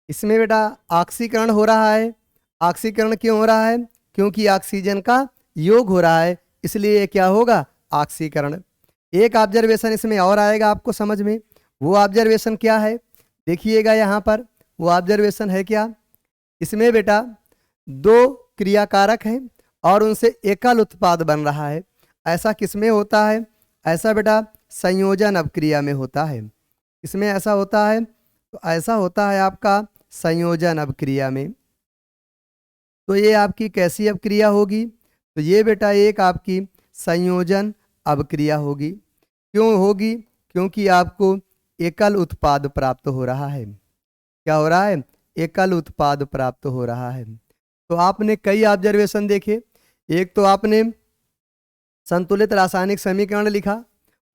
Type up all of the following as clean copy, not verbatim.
इसमें बेटा ऑक्सीकरण हो रहा है। ऑक्सीकरण क्यों हो रहा है? क्योंकि ऑक्सीजन का योग हो रहा है, इसलिए ये क्या होगा? ऑक्सीकरण। एक ऑब्जर्वेशन इसमें और आएगा आपको समझ में। वो ऑब्जर्वेशन क्या है? देखिएगा यहाँ पर वो ऑब्जर्वेशन है क्या। इसमें बेटा दो क्रियाकारक हैं और उनसे एकल उत्पाद बन रहा है। ऐसा किसमें होता है? ऐसा बेटा संयोजन अपक्रिया में होता है। इसमें ऐसा होता है, तो ऐसा होता है आपका संयोजन अपक्रिया में। तो ये आपकी कैसी अपक्रिया होगी? तो ये बेटा एक आपकी संयोजन अपक्रिया होगी। क्यों होगी? क्योंकि आपको एकल उत्पाद प्राप्त हो रहा है। क्या हो रहा है? एकल उत्पाद प्राप्त हो रहा है। तो आपने कई ऑब्जर्वेशन देखे। एक तो आपने संतुलित रासायनिक समीकरण लिखा,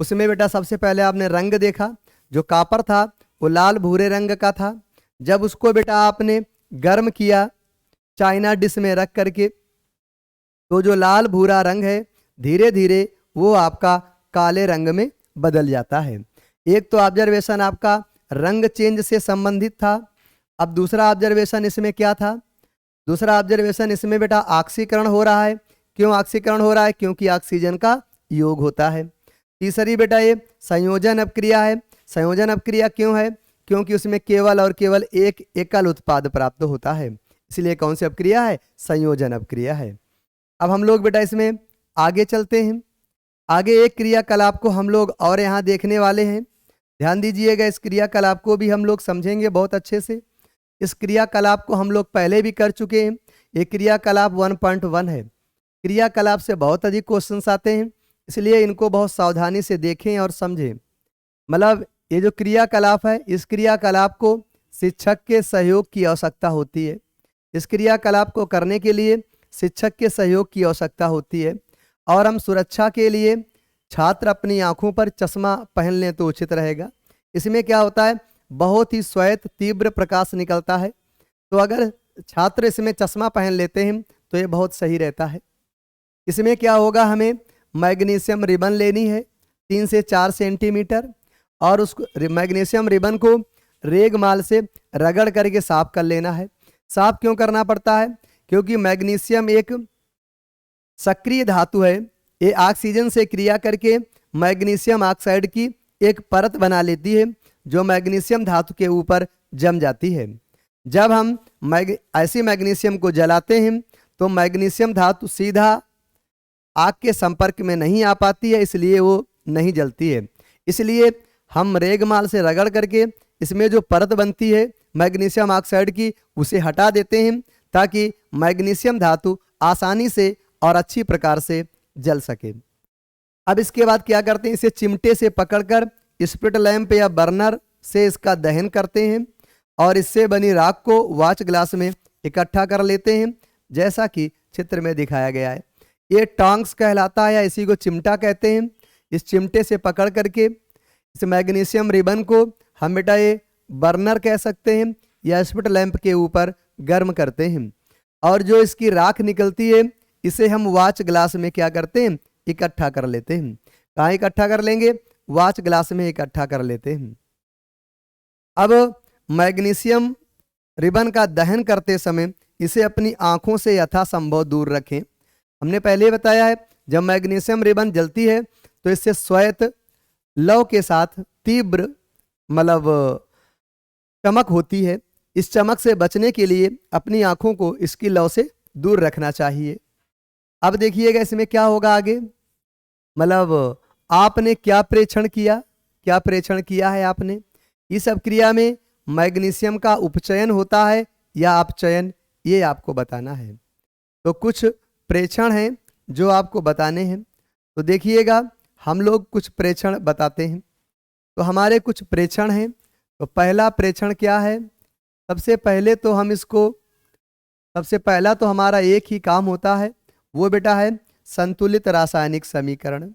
उसमें बेटा सबसे पहले आपने रंग देखा। जो कॉपर था वो लाल भूरे रंग का था। जब उसको बेटा आपने गर्म किया चाइना डिश में रख करके, तो जो लाल भूरा रंग है धीरे धीरे वो आपका काले रंग में बदल जाता है। एक तो ऑब्जर्वेशन आपका रंग चेंज से संबंधित था। अब दूसरा ऑब्जर्वेशन इसमें क्या था? दूसरा ऑब्जर्वेशन इसमें बेटा ऑक्सीकरण हो रहा है। क्यों ऑक्सीकरण हो रहा है? क्योंकि ऑक्सीजन का योग होता है। तीसरी बेटा ये संयोजन अपक्रिया है। संयोजन अपक्रिया क्यों है? क्योंकि उसमें केवल और केवल एक एकल उत्पाद प्राप्त होता है, इसलिए कौन सी अपक्रिया है? संयोजन अपक्रिया है। अब हम लोग बेटा इसमें आगे चलते हैं। आगे एक क्रियाकलाप को हम लोग और यहाँ देखने वाले हैं। ध्यान दीजिएगा, इस क्रियाकलाप को भी हम लोग समझेंगे बहुत अच्छे से। इस क्रियाकलाप को हम लोग पहले भी कर चुके हैं। ये क्रियाकलाप 1.1 है। क्रियाकलाप से बहुत अधिक क्वेश्चंस आते हैं, इसलिए इनको बहुत सावधानी से देखें और समझें। मतलब ये जो क्रियाकलाप है, इस क्रियाकलाप को शिक्षक के सहयोग की आवश्यकता होती है। इस क्रियाकलाप को करने के लिए शिक्षक के सहयोग की आवश्यकता होती है। और हम सुरक्षा के लिए छात्र अपनी आंखों पर चश्मा पहन लें तो उचित रहेगा। इसमें क्या होता है? बहुत ही श्वेत तीव्र प्रकाश निकलता है, तो अगर छात्र इसमें चश्मा पहन लेते हैं तो ये बहुत सही रहता है। इसमें क्या होगा? हमें मैग्नीशियम रिबन लेनी है 3 से 4 सेंटीमीटर, और उस मैग्नीशियम रिबन को रेगमाल से रगड़ करके साफ कर लेना है। साफ क्यों करना पड़ता है? क्योंकि मैग्नीशियम एक सक्रिय धातु है। ये ऑक्सीजन से क्रिया करके मैग्नीशियम ऑक्साइड की एक परत बना लेती है, जो मैग्नीशियम धातु के ऊपर जम जाती है। जब हम ऐसी मैग्नीशियम को जलाते हैं तो मैग्नीशियम धातु सीधा आग के संपर्क में नहीं आ पाती है, इसलिए वो नहीं जलती है। इसलिए हम रेगमाल से रगड़ करके इसमें जो परत बनती है मैग्नीशियम ऑक्साइड की, उसे हटा देते हैं, ताकि मैग्नीशियम धातु आसानी से और अच्छी प्रकार से जल सके। अब इसके बाद क्या करते हैं? इसे चिमटे से पकड़कर स्प्लिट लैंप या बर्नर से इसका दहन करते हैं और इससे बनी राख को वॉच ग्लास में इकट्ठा कर लेते हैं, जैसा कि चित्र में दिखाया गया है। ये टॉन्ग्स कहलाता है या इसी को चिमटा कहते हैं। इस चिमटे से पकड़ करके इस मैग्नीशियम रिबन को हम बेटा ये बर्नर कह सकते हैं या स्प्लिट लैंप के ऊपर गर्म करते हैं, और जो इसकी राख निकलती है इसे हम वॉच ग्लास में क्या करते हैं? इकट्ठा कर लेते हैं। कहाँ इकट्ठा कर लेंगे? वॉच ग्लास में इकट्ठा कर लेते हैं। अब मैग्नीशियम रिबन का दहन करते समय इसे अपनी आंखों से यथासंभव दूर रखें। हमने पहले बताया है, जब मैग्नीशियम रिबन जलती है तो इससे श्वेत लौ के साथ तीव्र मतलब चमक होती है। इस चमक से बचने के लिए अपनी आंखों को इसकी लौ से दूर रखना चाहिए। अब देखिएगा इसमें क्या होगा आगे। मतलब आपने क्या प्रेक्षण किया? क्या प्रेक्षण किया है आपने? इस अभिक्रिया में मैग्नीशियम का उपचयन होता है या अपचयन, ये आपको बताना है। तो कुछ प्रेक्षण हैं जो आपको बताने हैं। तो देखिएगा, हम लोग कुछ प्रेक्षण बताते हैं। तो हमारे कुछ प्रेक्षण हैं। तो पहला प्रेक्षण क्या है? सबसे पहले तो हम इसको सबसे पहला तो हमारा एक ही काम होता है, वो बेटा है संतुलित रासायनिक समीकरण।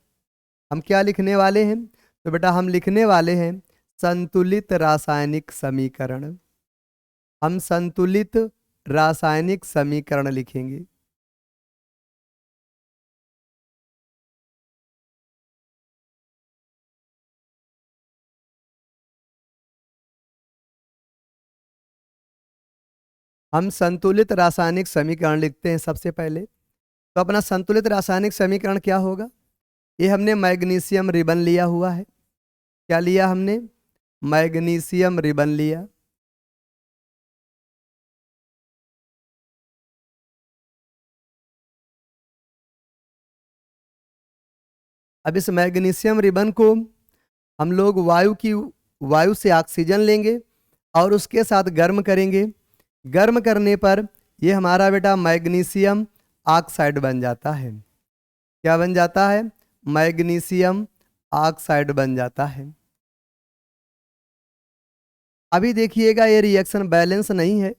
हम क्या लिखने वाले हैं? तो बेटा हम लिखने वाले हैं संतुलित रासायनिक समीकरण। हम संतुलित रासायनिक समीकरण लिखेंगे। हम संतुलित रासायनिक समीकरण लिखते हैं सबसे पहले। तो अपना संतुलित रासायनिक समीकरण क्या होगा? ये हमने मैग्नीशियम रिबन लिया हुआ है। क्या लिया हमने? मैग्नीशियम रिबन लिया। अब इस मैग्नीशियम रिबन को हम लोग वायु से ऑक्सीजन लेंगे और उसके साथ गर्म करेंगे। गर्म करने पर ये हमारा बेटा मैग्नीशियम ऑक्साइड बन जाता है। क्या बन जाता है? मैग्नीशियम ऑक्साइड बन जाता है। अभी देखिएगा ये रिएक्शन बैलेंस नहीं है।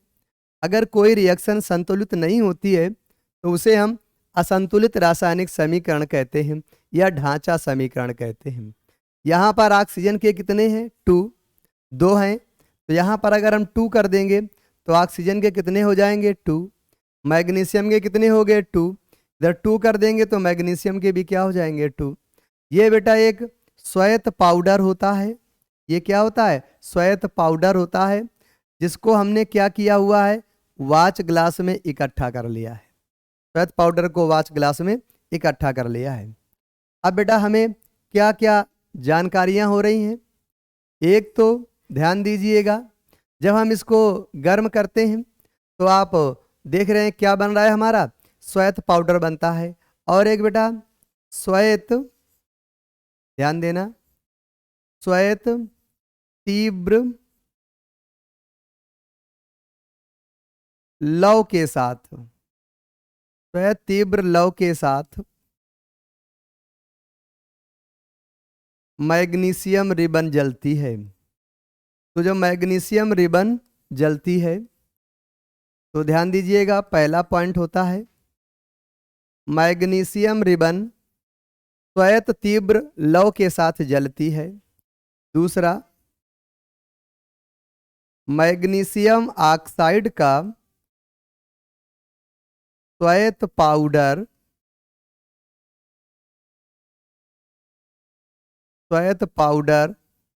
अगर कोई रिएक्शन संतुलित नहीं होती है तो उसे हम असंतुलित रासायनिक समीकरण कहते हैं या ढांचा समीकरण कहते हैं। यहाँ पर ऑक्सीजन के कितने हैं? 2 हैं। तो यहाँ पर अगर हम 2 कर देंगे तो ऑक्सीजन के कितने हो जाएंगे? 2। मैग्नीशियम के कितने हो गए? 2। इधर 2 कर देंगे तो मैग्नीशियम के भी क्या हो जाएंगे? 2। ये बेटा एक श्वेत पाउडर होता है। ये क्या होता है? श्वेत पाउडर होता है, जिसको हमने क्या किया हुआ है? वाच ग्लास में इकट्ठा कर लिया है। श्वेत पाउडर को वाच ग्लास में इकट्ठा कर लिया है। अब बेटा हमें क्या क्या जानकारियां हो रही हैं? एक तो ध्यान दीजिएगा, जब हम इसको गर्म करते हैं तो आप देख रहे हैं क्या बन रहा है हमारा? श्वेत पाउडर बनता है। और एक बेटा श्वेत, ध्यान देना, श्वेत तीव्र लव के साथ, श्वेत तीव्र लव के साथ मैग्नीशियम रिबन जलती है। तो जब मैग्नीशियम रिबन जलती है तो ध्यान दीजिएगा, पहला पॉइंट होता है मैग्नीशियम रिबन श्वेत तीव्र लव के साथ जलती है। दूसरा, मैग्नीशियम ऑक्साइड का श्वेत पाउडर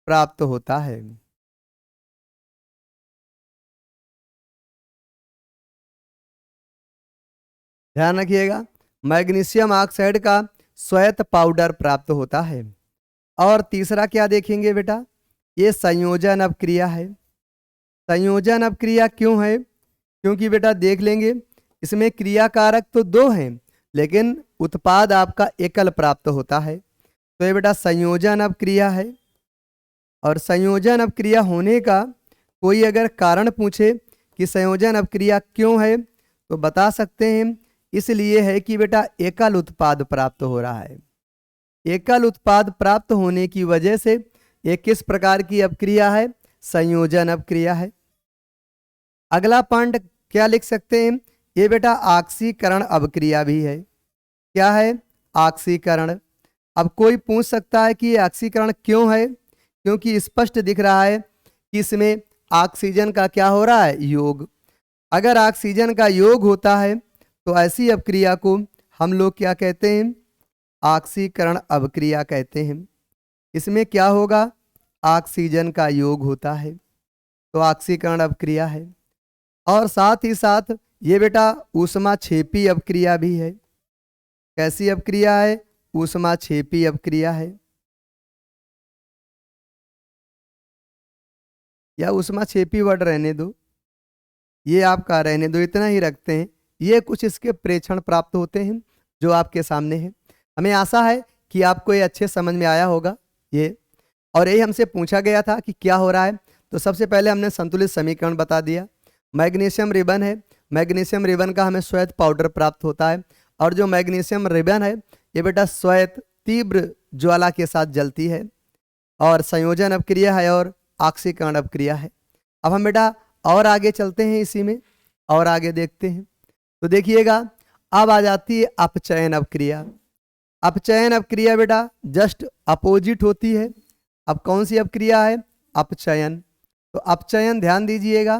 प्राप्त होता है। ध्यान रखिएगा, मैग्नीशियम ऑक्साइड का श्वेत पाउडर प्राप्त होता है। और तीसरा क्या देखेंगे बेटा? ये संयोजन अपक्रिया है। संयोजन अपक्रिया क्यों है? क्योंकि बेटा देख लेंगे, इसमें क्रियाकारक तो 2 हैं लेकिन उत्पाद आपका एकल प्राप्त होता है। तो ये बेटा संयोजन अपक्रिया है। और संयोजन अपक्रिया होने का कोई अगर कारण पूछे कि संयोजन अपक्रिया क्यों है, तो बता सकते हैं इसलिए है कि बेटा एकल उत्पाद प्राप्त हो रहा है। एकल उत्पाद प्राप्त होने की वजह से ये किस प्रकार की अपक्रिया है? संयोजन अपक्रिया है। अगला पॉइंट क्या लिख सकते हैं? ये बेटा ऑक्सीकरण अपक्रिया भी है। क्या है? ऑक्सीकरण। अब कोई पूछ सकता है कि ये ऑक्सीकरण क्यों है? क्योंकि स्पष्ट दिख रहा है कि इसमें ऑक्सीजन का क्या हो रहा है? योग। अगर ऑक्सीजन का योग होता है तो ऐसी अपक्रिया को हम लोग क्या कहते हैं? ऑक्सीकरण अपक्रिया कहते हैं। इसमें क्या होगा? ऑक्सीजन का योग होता है, तो ऑक्सीकरण अपक्रिया है। और साथ ही साथ ये बेटा ऊष्माक्षेपी अपक्रिया भी है। कैसी अपक्रिया है? ऊष्माक्षेपी अपक्रिया है, या ऊष्माक्षेपी वर्ड रहने दो, ये आपका रहने दो, इतना ही रखते हैं। ये कुछ इसके प्रेक्षण प्राप्त होते हैं जो आपके सामने हैं। हमें आशा है कि आपको ये अच्छे समझ में आया होगा ये। और यही हमसे पूछा गया था कि क्या हो रहा है। तो सबसे पहले हमने संतुलित समीकरण बता दिया। मैग्नीशियम रिबन है, मैग्नीशियम रिबन का हमें श्वेत पाउडर प्राप्त होता है। और जो मैग्नीशियम रिबन है ये बेटा श्वेत तीव्र ज्वाला के साथ जलती है। और संयोजन अपक्रिया है और ऑक्सीकरण अपक्रिया है। अब हम बेटा और आगे चलते हैं, इसी में और आगे देखते हैं। तो देखिएगा, अब आ जाती है अपचयन अपक्रिया। अपचयन अपक्रिया बेटा जस्ट अपोजिट होती है। अब कौन सी अपक्रिया है? अपचयन। तो अपचयन ध्यान दीजिएगा,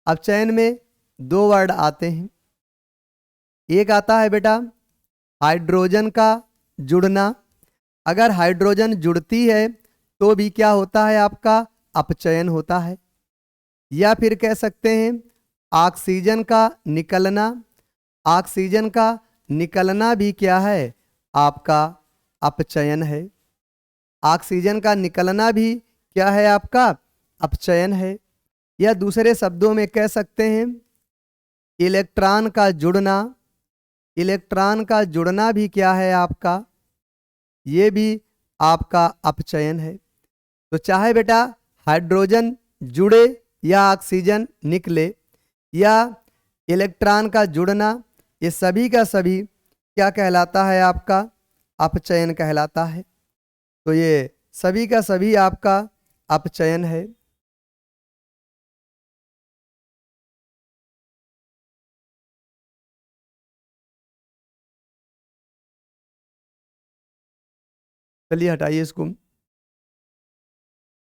अपचयन में 2 वर्ड आते हैं। एक आता है बेटा हाइड्रोजन का जुड़ना। अगर हाइड्रोजन जुड़ती है तो भी क्या होता है? आपका अपचयन होता है। या फिर कह सकते हैं ऑक्सीजन का निकलना, ऑक्सीजन का निकलना भी क्या है, आपका अपचयन है। ऑक्सीजन का निकलना भी क्या है, आपका अपचयन है। या दूसरे शब्दों में कह सकते हैं इलेक्ट्रॉन का जुड़ना, इलेक्ट्रॉन का जुड़ना भी क्या है आपका, ये भी आपका अपचयन है। तो चाहे बेटा हाइड्रोजन जुड़े या ऑक्सीजन निकले या इलेक्ट्रॉन का जुड़ना, ये सभी का सभी क्या कहलाता है, आपका अपचयन कहलाता है। तो ये सभी का सभी आपका अपचयन है। चलिए हटाइए इसको।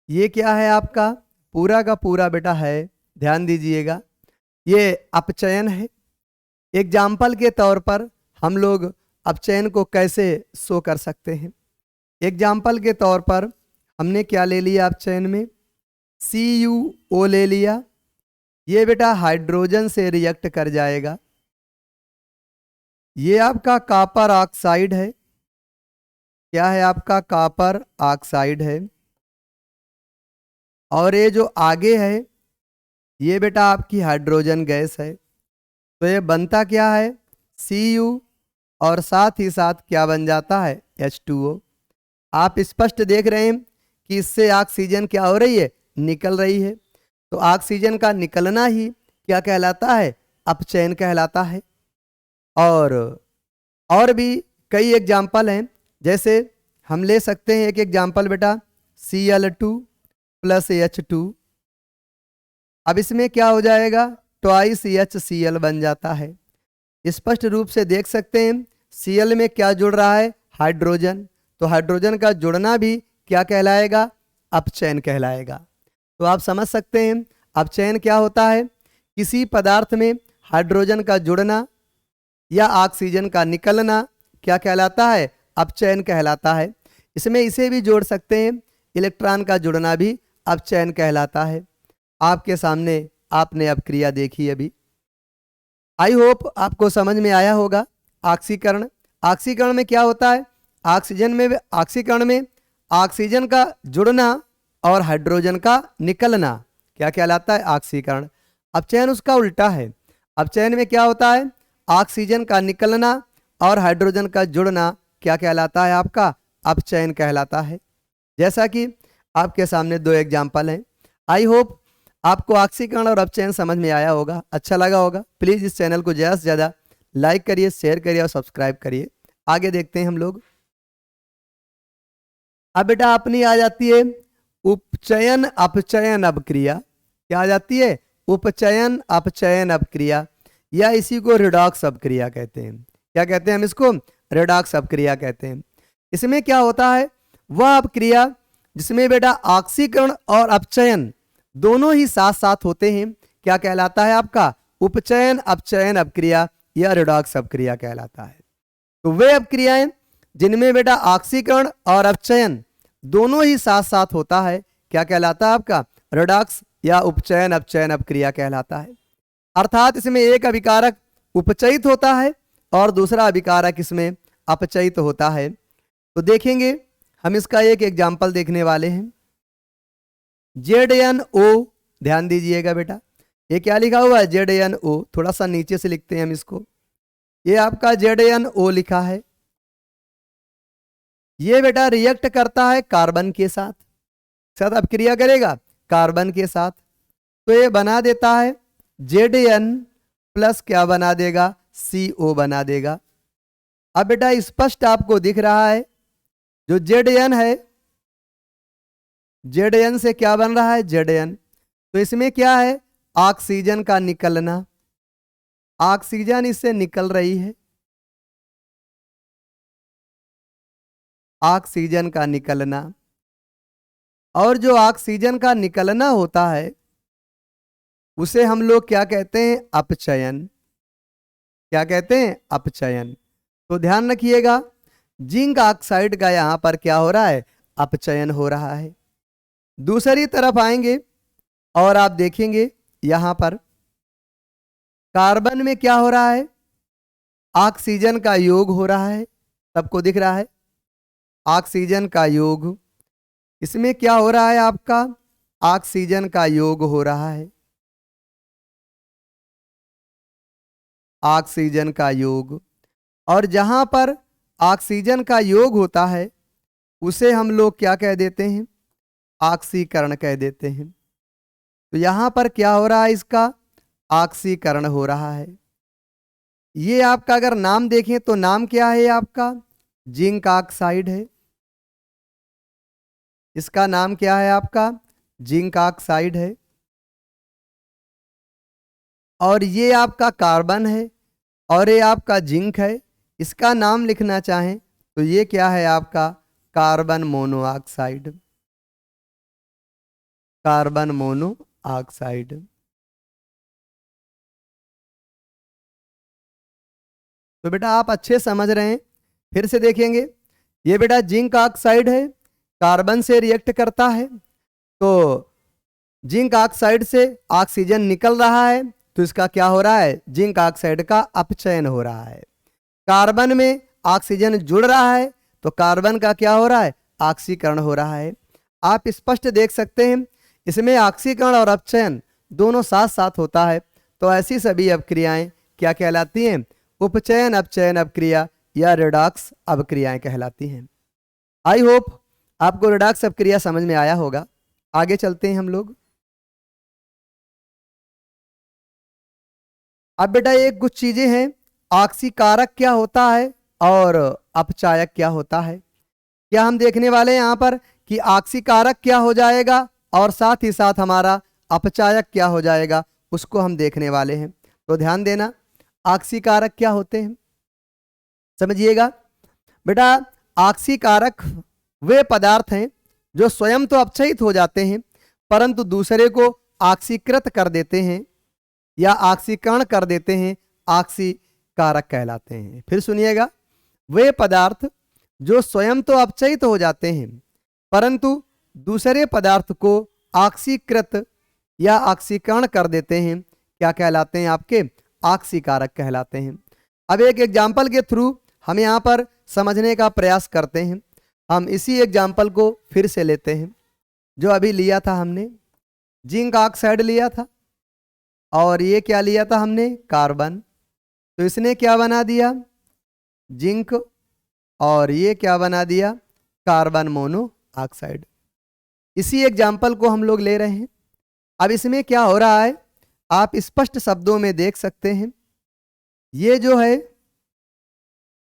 ये क्या है आपका, पूरा का पूरा बेटा है, ध्यान दीजिएगा, ये अपचयन है। एग्जाम्पल के तौर पर हम लोग अपचयन को कैसे शो कर सकते हैं। एग्जाम्पल के तौर पर हमने क्या ले लिया अपचयन में, CuO ले लिया। ये बेटा हाइड्रोजन से रिएक्ट कर जाएगा। ये आपका कॉपर ऑक्साइड है, क्या है आपका कॉपर ऑक्साइड है। और ये जो आगे है ये बेटा आपकी हाइड्रोजन गैस है। तो ये बनता क्या है, Cu और साथ ही साथ क्या बन जाता है, H2O। आप स्पष्ट देख रहे हैं कि इससे ऑक्सीजन क्या हो रही है, निकल रही है। तो ऑक्सीजन का निकलना ही क्या कहलाता है, अपचयन कहलाता है। और भी कई एग्जाम्पल हैं, जैसे हम ले सकते हैं एक एग्जाम्पल बेटा Cl2 + H2। अब इसमें क्या हो जाएगा, ट्वाइस HCl बन जाता है। स्पष्ट रूप से देख सकते हैं Cl में क्या जुड़ रहा है, हाइड्रोजन। तो हाइड्रोजन का जुड़ना भी क्या कहलाएगा, अपचयन कहलाएगा। तो आप समझ सकते हैं अपचयन क्या होता है, किसी पदार्थ में हाइड्रोजन का जुड़ना या ऑक्सीजन का निकलना क्या कहलाता है, अपचयन कहलाता है। इसमें इसे भी जोड़ सकते हैं, इलेक्ट्रॉन का जुड़ना भी अपचयन कहलाता है। आपके सामने आपने अब क्रिया देखी अभी, आई होप आपको समझ में आया होगा। ऑक्सीकरण, ऑक्सीकरण में क्या होता है, ऑक्सीकरण में ऑक्सीजन का जुड़ना और हाइड्रोजन का निकलना क्या कहलाता है, ऑक्सीकरण। अपचयन उसका उल्टा है। अपचयन में क्या होता है, ऑक्सीजन का निकलना और हाइड्रोजन का जुड़ना क्या कहलाता है, आपका अपचयन कहलाता है। जैसा कि आपके सामने दो एग्जाम्पल हैं। आई होप आपको ऑक्सीकरण और अपचयन समझ में आया होगा, अच्छा लगा होगा। प्लीज़ इस चैनल को ज़्यादा से ज़्यादा लाइक करिए, शेयर करिए और सब्सक्राइब करिए। आगे देखते हैं हम लोग। अब बेटा अपनी आ जाती है उपचयन अपचयन अपक्रिया। क्या आ जाती है, उपचयन अपचयन अपक्रिया, या इसी को रिडॉक्स अपक्रिया कहते हैं। क्या कहते हैं हम इसको, रिडॉक्स अपक्रिया कहते हैं। इसमें क्या होता है, वह अपक्रिया जिसमें बेटा ऑक्सीकरण और अपचयन दोनों ही साथ साथ होते हैं क्या कहलाता है, आपका उपचयन अपचयन अपक्रिया या रिडॉक्स अपक्रिया कहलाता है। तो वे अपक्रियाएं जिनमें बेटा ऑक्सीकरण और अपचयन दोनों ही साथ साथ होता है क्या कहलाता है, आपका रिडॉक्स या उपचयन अपचयन अपक्रिया कहलाता है। अर्थात इसमें एक अभिकारक उपचयित होता है और दूसरा अभिकारक इसमें अपचयित होता है। तो देखेंगे हम इसका एक एग्जाम्पल देखने वाले हैं। ZnO, ध्यान दीजिएगा बेटा, ये क्या लिखा हुआ है, ZnO। थोड़ा सा नीचे से लिखते हैं हम इसको, ये आपका ZnO लिखा है। ये बेटा रिएक्ट करता है कार्बन के साथ अपक्रिया करेगा कार्बन के साथ। तो ये बना देता है Zn प्लस क्या बना देगा, CO बना देगा। अब बेटा स्पष्ट आपको दिख रहा है जो Zn है, Zn से क्या बन रहा है, Zn। तो इसमें क्या है, ऑक्सीजन का निकलना, ऑक्सीजन इससे निकल रही है, ऑक्सीजन का निकलना। और जो ऑक्सीजन का निकलना होता है उसे हम लोग क्या कहते हैं, अपचयन। क्या कहते हैं, अपचयन। तो ध्यान रखिएगा जिंक ऑक्साइड का यहां पर क्या हो रहा है, अपचयन हो रहा है। दूसरी तरफ आएंगे और आप देखेंगे यहां पर कार्बन में क्या हो रहा है, ऑक्सीजन का योग हो रहा है, सबको दिख रहा है ऑक्सीजन का योग। इसमें क्या हो रहा है आपका, ऑक्सीजन का योग हो रहा है, ऑक्सीजन का योग। और जहां पर ऑक्सीजन का योग होता है उसे हम लोग क्या कह देते हैं, ऑक्सीकरण कह देते हैं। तो यहां पर क्या हो रहा है, इसका ऑक्सीकरण हो रहा है। ये आपका अगर नाम देखें तो नाम क्या है आपका, जिंक ऑक्साइड है। इसका नाम क्या है आपका, जिंक ऑक्साइड है। और ये आपका कार्बन है और ये आपका जिंक है। इसका नाम लिखना चाहें तो ये क्या है आपका, कार्बन मोनोऑक्साइड, कार्बन मोनोऑक्साइड। तो बेटा आप अच्छे समझ रहे हैं, फिर से देखेंगे। ये बेटा जिंक ऑक्साइड है, कार्बन से रिएक्ट करता है, तो जिंक ऑक्साइड से ऑक्सीजन निकल रहा है, तो इसका क्या हो रहा है, जिंक ऑक्साइड का अपचयन हो रहा है। कार्बन में ऑक्सीजन जुड़ रहा है तो कार्बन का क्या हो रहा है, ऑक्सीकरण हो रहा है। आप स्पष्ट देख सकते हैं इसमें ऑक्सीकरण और अपचयन दोनों साथ साथ होता है। तो ऐसी सभी अपक्रियाएं क्या कहलाती हैं, उपचयन अपचयन अपक्रिया या रिडॉक्स अपक्रियाएं कहलाती हैं। आई होप आपको रिडॉक्स अपक्रिया समझ में आया होगा। आगे चलते हैं हम लोग। अब बेटा एक कुछ चीजें हैं, ऑक्सीकारक क्या होता है और अपचायक क्या होता है, क्या हम देखने वाले हैं यहाँ पर कि ऑक्सीकारक क्या हो जाएगा और साथ ही साथ हमारा अपचायक क्या हो जाएगा, उसको हम देखने वाले हैं। तो ध्यान देना, ऑक्सीकारक क्या होते हैं समझिएगा। बेटा ऑक्सीकारक वे पदार्थ हैं जो स्वयं तो अपचयित हो जाते हैं परंतु दूसरे को ऑक्सीकृत कर देते हैं या ऑक्सीकरण कर देते हैं, ऑक्सीकारक कहलाते हैं। फिर सुनिएगा, वे पदार्थ जो स्वयं तो अपचयित हो जाते हैं परंतु दूसरे पदार्थ को ऑक्सीकृत या ऑक्सीकरण कर देते हैं, क्या कहलाते हैं आपके, ऑक्सीकारक कहलाते हैं। अब एक एग्जाम्पल के थ्रू हम यहाँ पर समझने का प्रयास करते हैं। हम इसी एग्जाम्पल को फिर से लेते हैं जो अभी लिया था हमने, जिंक ऑक्साइड लिया था और ये क्या लिया था हमने, कार्बन। तो इसने क्या बना दिया, जिंक, और ये क्या बना दिया, कार्बन मोनोऑक्साइड। इसी एग्जाम्पल को हम लोग ले रहे हैं। अब इसमें क्या हो रहा है आप स्पष्ट शब्दों में देख सकते हैं। ये जो है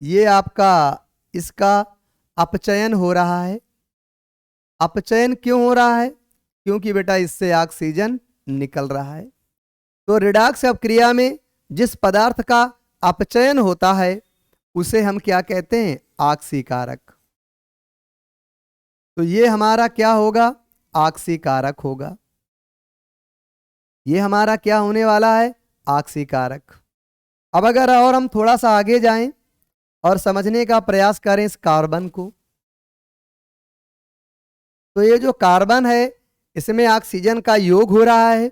ये आपका इसका अपचयन हो रहा है। अपचयन क्यों हो रहा है, क्योंकि बेटा इससे ऑक्सीजन निकल रहा है। तो रिडॉक्स अपक्रिया में जिस पदार्थ का अपचयन होता है उसे हम क्या कहते हैं, ऑक्सीकारक। तो ये हमारा क्या होगा, ऑक्सीकारक होगा। ये हमारा क्या होने वाला है, ऑक्सीकारक। अब अगर और हम थोड़ा सा आगे जाएं और समझने का प्रयास करें इस कार्बन को, तो ये जो कार्बन है इसमें ऑक्सीजन का योग हो रहा है,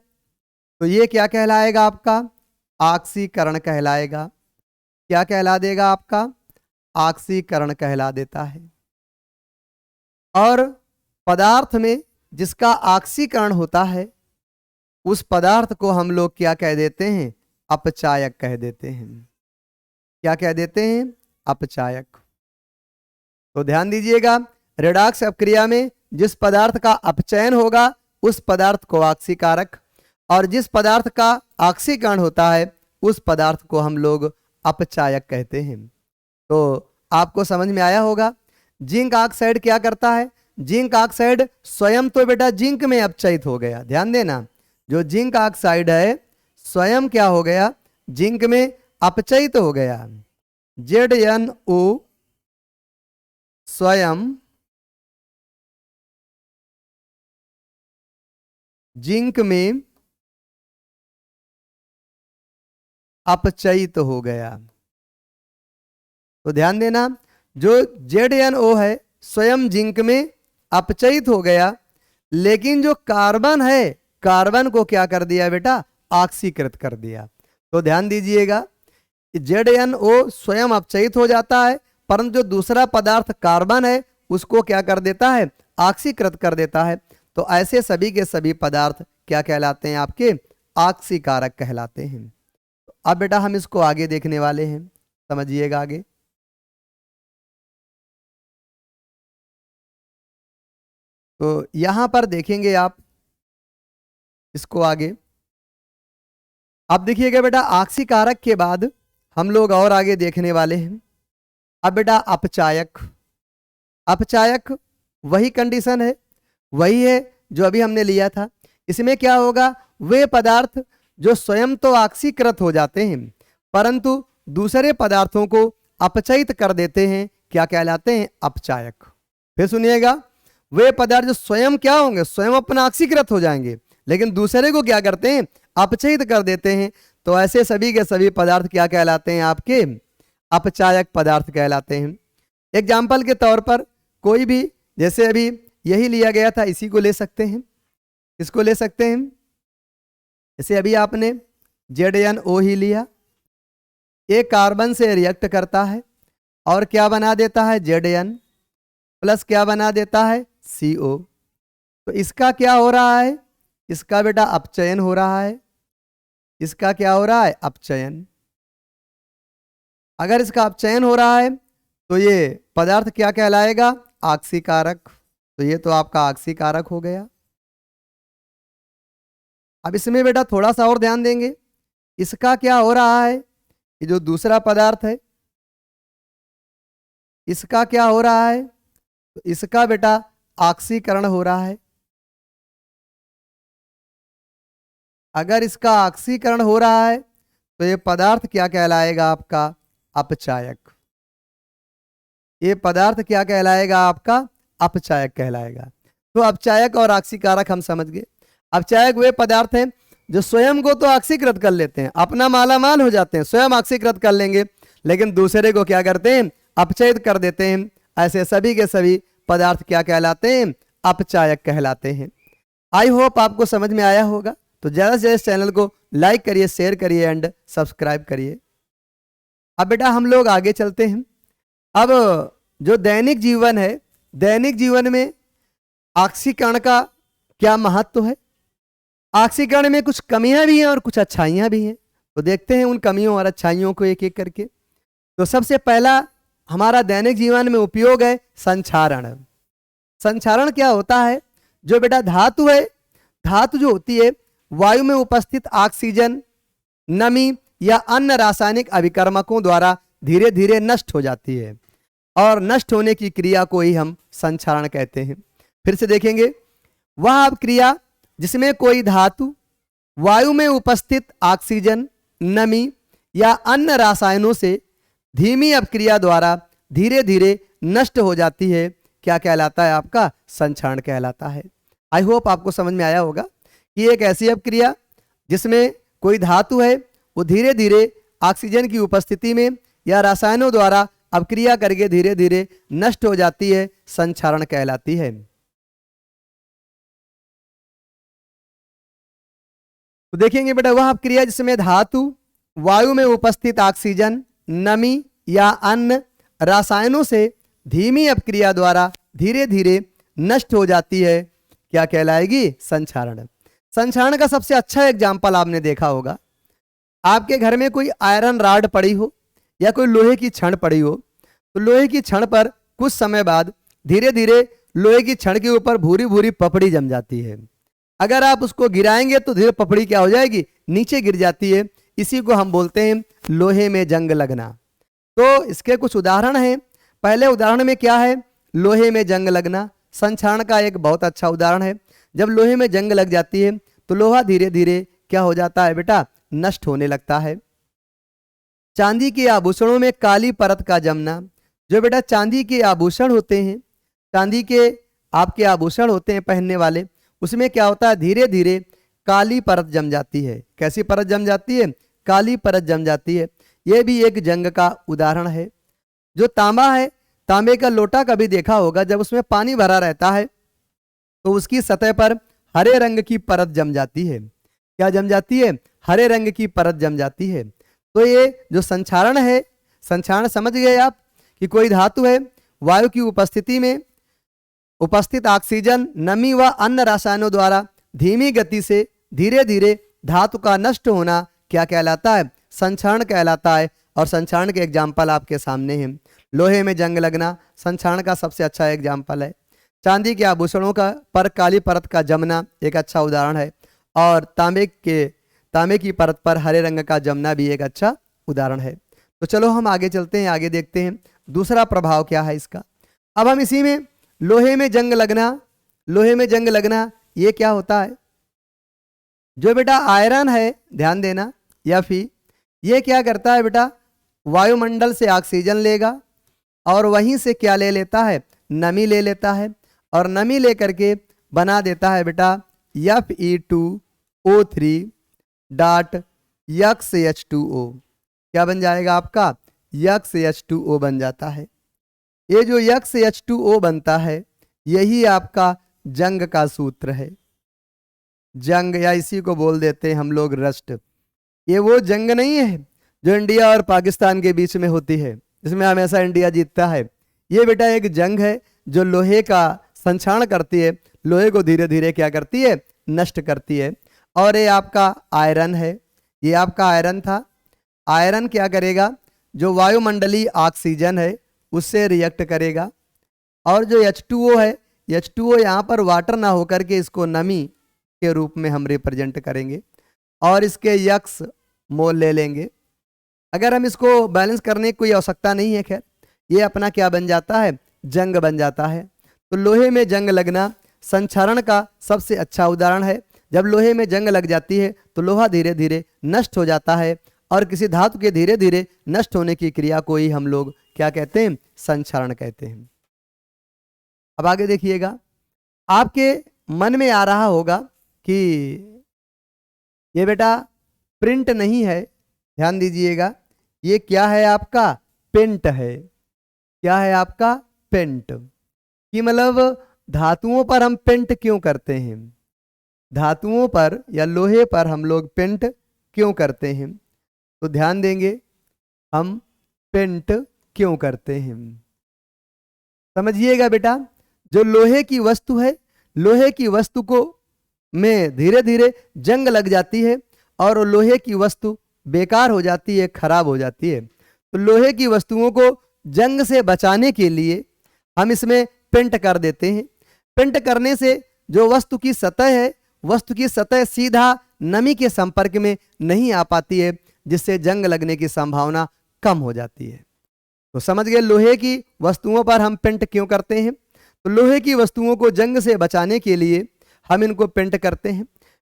तो ये क्या कहलाएगा आपका, ऑक्सीकरण कहलाएगा। क्या कहला देगा आपका, ऑक्सीकरण कहला देता है। और पदार्थ में जिसका ऑक्सीकरण होता है उस पदार्थ को हम लोग क्या कह देते हैं, अपचायक कह देते हैं। क्या कह देते हैं, अपचायक। तो ध्यान दीजिएगा, रिडॉक्स अपक्रिया में जिस पदार्थ का अपचयन होगा उस पदार्थ को ऑक्सीकारक, और जिस पदार्थ का ऑक्सीकरण होता है उस पदार्थ को हम लोग अपचायक कहते हैं। तो आपको समझ में आया होगा। जिंक ऑक्साइड क्या करता है, जिंक ऑक्साइड स्वयं तो बेटा जिंक में अपचयित हो गया। ध्यान देना, जो जिंक ऑक्साइड है स्वयं क्या हो गया, जिंक में अपचयित हो गया। ZnO स्वयं जिंक में अपचयित हो गया। तो ध्यान देना, जो ZnO है स्वयं जिंक में अपचयित हो गया, लेकिन जो कार्बन है कार्बन को क्या कर दिया बेटा, ऑक्सीकृत कर दिया। तो ध्यान दीजिएगा, ZnO स्वयं अपचयित हो जाता है, परंतु जो दूसरा पदार्थ कार्बन है उसको क्या कर देता है, ऑक्सीकृत कर देता है। तो ऐसे सभी के सभी पदार्थ क्या कहलाते हैं, आपके ऑक्सीकारक कहलाते हैं। तो अब बेटा हम इसको आगे देखने वाले हैं, समझिएगा आगे। तो यहां पर देखेंगे आप इसको आगे। अब देखिएगा बेटा, ऑक्सीकारक के बाद हम लोग और आगे देखने वाले हैं। अब बेटा अपचायक, अपचायक वही कंडीशन है, वही है जो अभी हमने लिया था। इसमें क्या होगा, वे पदार्थ जो स्वयं तो ऑक्सीकृत हो जाते हैं परंतु दूसरे पदार्थों को अपचयित कर देते हैं, क्या कहलाते हैं, अपचायक। फिर सुनिएगा, वे पदार्थ जो स्वयं क्या होंगे, स्वयं अपना ऑक्सीकृत हो जाएंगे लेकिन दूसरे को क्या करते हैं, अपचयित कर देते हैं। तो ऐसे सभी के सभी पदार्थ क्या कहलाते हैं, आपके अपचायक पदार्थ कहलाते हैं। एग्जाम्पल के तौर पर कोई भी, जैसे अभी यही लिया गया था, इसी को ले सकते हैं, इसको ले सकते हैं। जैसे अभी आपने ZnO ही लिया, एक कार्बन से रिएक्ट करता है और क्या बना देता है, Zn प्लस क्या बना देता है, CO। तो इसका क्या हो रहा है, इसका बेटा अपचयन हो रहा है, इसका क्या हो रहा है, अपचयन। अगर इसका अपचयन हो रहा है तो ये पदार्थ क्या कहलाएगा, ऑक्सीकारक। तो ये तो आपका ऑक्सीकारक हो गया। अब इसमें बेटा थोड़ा सा और ध्यान देंगे, इसका क्या हो रहा है, ये जो दूसरा पदार्थ है इसका क्या हो रहा है, तो इसका बेटा ऑक्सीकरण हो रहा है। अगर इसका ऑक्सीकरण हो रहा है तो ये पदार्थ क्या कहलाएगा, आपका अपचायक। ये पदार्थ क्या कहलाएगा, आपका अपचायक कहलाएगा। तो अपचायक और ऑक्सीकारक हम समझ गए। अपचायक वे पदार्थ हैं जो स्वयं को तो ऑक्सीकृत कर लेते हैं, अपना मालामाल हो जाते हैं, स्वयं ऑक्सीकृत कर लेंगे लेकिन दूसरे को क्या करते हैं, अपचयित कर देते हैं। ऐसे सभी के सभी पदार्थ क्या कहलाते हैं, अपचायक कहलाते हैं। आई होप आपको समझ में आया होगा। तो ज़्यादा से ज़्यादा इस चैनल को लाइक करिए, शेयर करिए एंड सब्सक्राइब करिए। अब बेटा हम लोग आगे चलते हैं। अब जो दैनिक जीवन है, दैनिक जीवन में ऑक्सीकरण का क्या महत्व है। ऑक्सीकरण में कुछ कमियां भी हैं और कुछ अच्छाइयां भी हैं, तो देखते हैं उन कमियों और अच्छाइयों को एक एक करके। तो सबसे पहला हमारा दैनिक जीवन में उपयोग है संक्षारण। संक्षारण क्या होता है, जो बेटा धातु है, धातु जो होती है वायु में उपस्थित ऑक्सीजन, नमी या अन्य रासायनिक अभिकर्मकों द्वारा धीरे धीरे नष्ट हो जाती है और नष्ट होने की क्रिया को ही हम संक्षारण कहते हैं। फिर से देखेंगे, वह अब क्रिया जिसमें कोई धातु वायु में उपस्थित ऑक्सीजन, नमी या अन्य रसायनों से धीमी अपक्रिया द्वारा धीरे धीरे नष्ट हो जाती है, क्या कहलाता है, आपका संक्षारण कहलाता है। आई होप आपको समझ में आया होगा कि एक ऐसी अपक्रिया जिसमें कोई धातु है वो धीरे धीरे ऑक्सीजन की उपस्थिति में या रसायनों द्वारा अपक्रिया करके धीरे धीरे नष्ट हो जाती है, संक्षारण कहलाती है। तो देखेंगे बेटा, वह अपक्रिया जिसमें धातु वायु में उपस्थित ऑक्सीजन, नमी या अन्य रसायनों से धीमी अपक्रिया द्वारा धीरे धीरे नष्ट हो जाती है, क्या कहलाएगी, संक्षारण। संक्षारण का सबसे अच्छा एग्जाम्पल आपने देखा होगा, आपके घर में कोई आयरन राड पड़ी हो या कोई लोहे की छड़ पड़ी हो, तो लोहे की छड़ पर कुछ समय बाद धीरे धीरे लोहे की छड़ के ऊपर भूरी भूरी पपड़ी जम जाती है। अगर आप उसको गिराएंगे तो धीरे पपड़ी क्या हो जाएगी, नीचे गिर जाती है। इसी को हम बोलते हैं लोहे में जंग लगना। तो इसके कुछ उदाहरण हैं। पहले उदाहरण में क्या है, लोहे में जंग लगना संक्षारण का एक बहुत अच्छा उदाहरण है। जब लोहे में जंग लग जाती है तो लोहा धीरे धीरे क्या हो जाता है बेटा, नष्ट होने लगता है। चांदी के आभूषणों में काली परत का जमना, जो बेटा चांदी के आभूषण होते हैं, चांदी के आपके आभूषण होते हैं पहनने वाले, उसमें क्या होता है, धीरे धीरे काली परत जम जाती है। कैसी परत जम जाती है, काली परत जम जाती है। यह भी एक जंग का उदाहरण है। जो तांबा है, तांबे का लोटा कभी देखा होगा, जब उसमें पानी भरा रहता है तो उसकी सतह पर हरे रंग की परत जम जाती है। क्या जम जाती है? हरे रंग की परत जम जाती है। तो ये जो संक्षारण है, संक्षारण समझ गए आप कि कोई धातु है, वायु की उपस्थिति में उपस्थित ऑक्सीजन, नमी व अन्य रसायनों द्वारा धीमी गति से धीरे धीरे धातु का नष्ट होना क्या कहलाता है? संक्षारण कहलाता है। और संक्षारण के एग्जाम्पल आपके सामने हैं। लोहे में जंग लगना संक्षारण का सबसे अच्छा एग्जाम्पल है। चांदी के आभूषणों का पर काली परत का जमना एक अच्छा उदाहरण है। और तांबे की परत पर हरे रंग का जमना भी एक अच्छा उदाहरण है। तो चलो हम आगे चलते हैं, आगे देखते हैं दूसरा प्रभाव क्या है इसका। अब हम इसी में लोहे में जंग लगना ये क्या होता है? जो बेटा आयरन है, ध्यान देना, या फिर ये क्या करता है बेटा, वायुमंडल से ऑक्सीजन लेगा और वहीं से क्या ले लेता है? नमी ले लेता है। और नमी लेकर के बना देता है बेटा Fe2O3 डॉट XH2O। क्या बन जाएगा आपका? XH2O बन जाता है। ये जो XH2O बनता है यही आपका जंग का सूत्र है। जंग, या इसी को बोल देते हैं हम लोग रस्ट। ये वो जंग नहीं है जो इंडिया और पाकिस्तान के बीच में होती है, जिसमें हमेशा इंडिया जीतता है। ये बेटा एक जंग है जो लोहे का संक्षारण करती है, लोहे को धीरे धीरे क्या करती है? नष्ट करती है। और ये आपका आयरन है, ये आपका आयरन था। आयरन क्या करेगा? जो वायुमंडलीय ऑक्सीजन है उससे रिएक्ट करेगा। और जो H2O है, H2O यहाँ पर वाटर ना होकर के इसको नमी के रूप में हम रिप्रेजेंट करेंगे और इसके यक्स मोल ले लेंगे। अगर हम इसको बैलेंस करने की कोई आवश्यकता नहीं है, खैर ये अपना क्या बन जाता है? जंग बन जाता है। तो लोहे में जंग लगना संक्षारण का सबसे अच्छा उदाहरण है। जब लोहे में जंग लग जाती है तो लोहा धीरे धीरे नष्ट हो जाता है और किसी धातु के धीरे धीरे नष्ट होने की क्रिया को ही हम लोग क्या कहते हैं? संक्षारण कहते हैं। अब आगे देखिएगा, आपके मन में आ रहा होगा कि ये बेटा प्रिंट नहीं है, ध्यान दीजिएगा, ये क्या है आपका? पेंट है। क्या है आपका? पेंट। कि मतलब धातुओं पर हम पेंट क्यों करते हैं? धातुओं पर या लोहे पर हम लोग पेंट क्यों करते हैं? तो ध्यान देंगे, हम पेंट क्यों करते हैं समझिएगा बेटा। जो लोहे की वस्तु है, लोहे की वस्तु को में धीरे धीरे जंग लग जाती है और लोहे की वस्तु बेकार हो जाती है, खराब हो जाती है। तो लोहे की वस्तुओं को जंग से बचाने के लिए हम इसमें पेंट कर देते हैं। पेंट करने से जो वस्तु की सतह है, वस्तु की सतह सीधा नमी के संपर्क में नहीं आ पाती है, जिससे जंग लगने की संभावना कम हो जाती है। तो समझ गए लोहे की वस्तुओं पर हम पेंट क्यों करते हैं? तो लोहे की वस्तुओं को जंग से बचाने के लिए हम इनको पेंट करते हैं।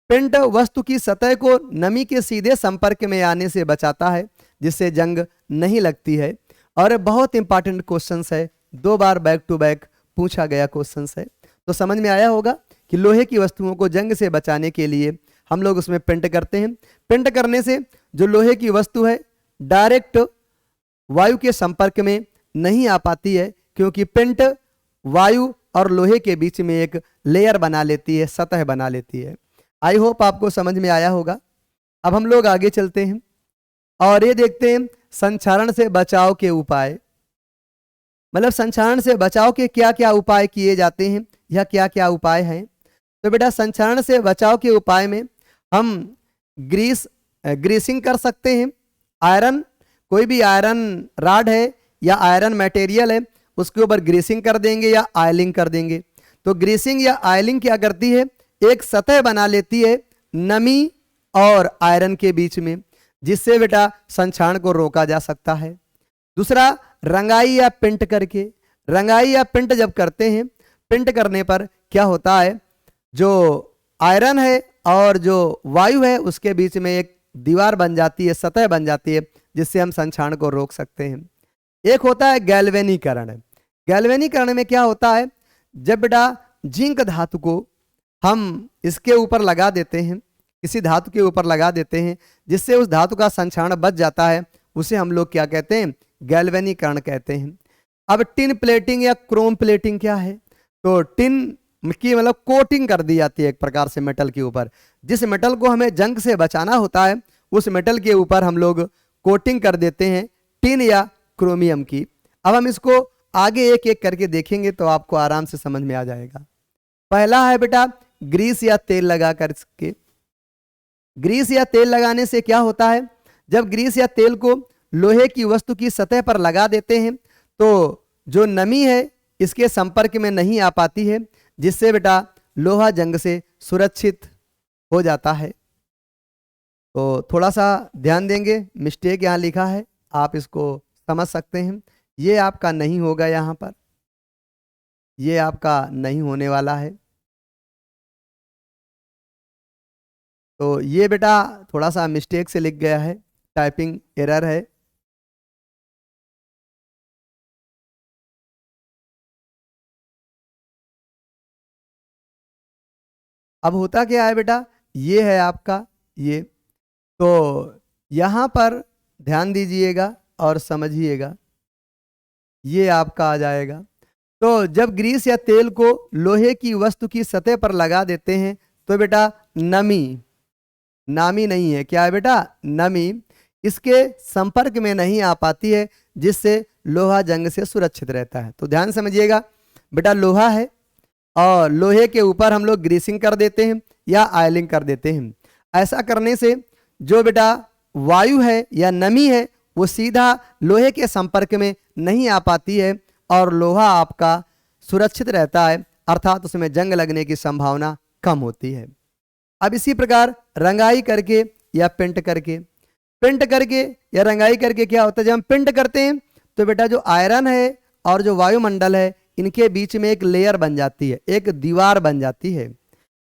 पेंट वस्तु की सतह को नमी के सीधे संपर्क में आने से बचाता है, जिससे जंग नहीं लगती है। और बहुत इंपॉर्टेंट क्वेश्चन है, 2 बार बैक टू बैक पूछा गया क्वेश्चन है। तो समझ में आया होगा कि लोहे की वस्तुओं को जंग से बचाने के लिए हम लोग उसमें पेंट करते हैं। पेंट करने से जो लोहे की वस्तु है डायरेक्ट वायु के संपर्क में नहीं आ पाती है, क्योंकि पेंट वायु और लोहे के बीच में एक लेयर बना लेती है, सतह बना लेती है। आई होप आपको समझ में आया होगा। अब हम लोग आगे चलते हैं और ये देखते हैं संक्षारण से बचाव के उपाय। मतलब संक्षारण से बचाव के क्या क्या उपाय किए जाते हैं या क्या क्या उपाय हैं। तो बेटा संक्षारण से बचाव के उपाय में हम ग्रीसिंग कर सकते हैं। आयरन, कोई भी आयरन रॉड है या आयरन मटेरियल है, उसके ऊपर ग्रीसिंग कर देंगे या ऑयलिंग कर देंगे। तो ग्रीसिंग या ऑयलिंग क्या करती है? एक सतह बना लेती है नमी और आयरन के बीच में, जिससे बेटा संक्षारण को रोका जा सकता है। दूसरा, रंगाई या पेंट करके। रंगाई या पेंट जब करते हैं, पेंट करने पर क्या होता है, जो आयरन है और जो वायु है उसके बीच में एक दीवार बन जाती है, सतह बन जाती है, जिससे हम संक्षारण को रोक सकते हैं। एक होता है गैल्वेनीकरण। गैल्वेनीकरण में क्या होता है, जब बेटा जिंक धातु को हम इसके ऊपर लगा देते हैं, किसी धातु के ऊपर लगा देते हैं, जिससे उस धातु का संक्षारण बच जाता है, उसे हम लोग क्या कहते हैं? गैल्वेनीकरण कहते हैं। अब टिन प्लेटिंग या क्रोम प्लेटिंग क्या है? तो टिन की मतलब कोटिंग कर दी जाती है एक प्रकार से मेटल के ऊपर, जिस मेटल को हमें जंग से बचाना होता है उस मेटल के ऊपर हम लोग कोटिंग कर देते हैं टिन या क्रोमियम की। अब हम इसको आगे एक एक करके देखेंगे तो आपको आराम से समझ में आ जाएगा। पहला है बेटा ग्रीस या तेल लगा करके। ग्रीस या तेल लगाने से क्या होता है, जब ग्रीस या तेल को लोहे की वस्तु की सतह पर लगा देते हैं तो जो नमी है इसके संपर्क में नहीं आ पाती है, जिससे बेटा लोहा जंग से सुरक्षित हो जाता है। तो थोड़ा सा ध्यान देंगे, मिस्टेक यहाँ लिखा है, आप इसको समझ सकते हैं। ये आपका नहीं होगा, यहाँ पर ये आपका नहीं होने वाला है। तो ये बेटा थोड़ा सा मिस्टेक से लिख गया है, टाइपिंग एरर है। अब होता क्या है बेटा, ये है आपका ये, तो यहाँ पर ध्यान दीजिएगा और समझिएगा, ये आपका आ जाएगा। तो जब ग्रीस या तेल को लोहे की वस्तु की सतह पर लगा देते हैं तो बेटा नमी, नामी नहीं है, क्या है बेटा नमी, इसके संपर्क में नहीं आ पाती है, जिससे लोहा जंग से सुरक्षित रहता है। तो ध्यान समझिएगा बेटा, लोहा है और लोहे के ऊपर हम लोग ग्रीसिंग कर देते हैं या ऑयलिंग कर देते हैं। ऐसा करने से जो बेटा वायु है या नमी है वो सीधा लोहे के संपर्क में नहीं आ पाती है और लोहा आपका सुरक्षित रहता है, अर्थात उसमें जंग लगने की संभावना कम होती है। अब इसी प्रकार रंगाई करके या पेंट करके, पेंट करके या रंगाई करके क्या होता है, जब हम पेंट करते हैं तो बेटा जो आयरन है और जो वायुमंडल है इनके बीच में एक लेयर बन जाती है, एक दीवार बन जाती है।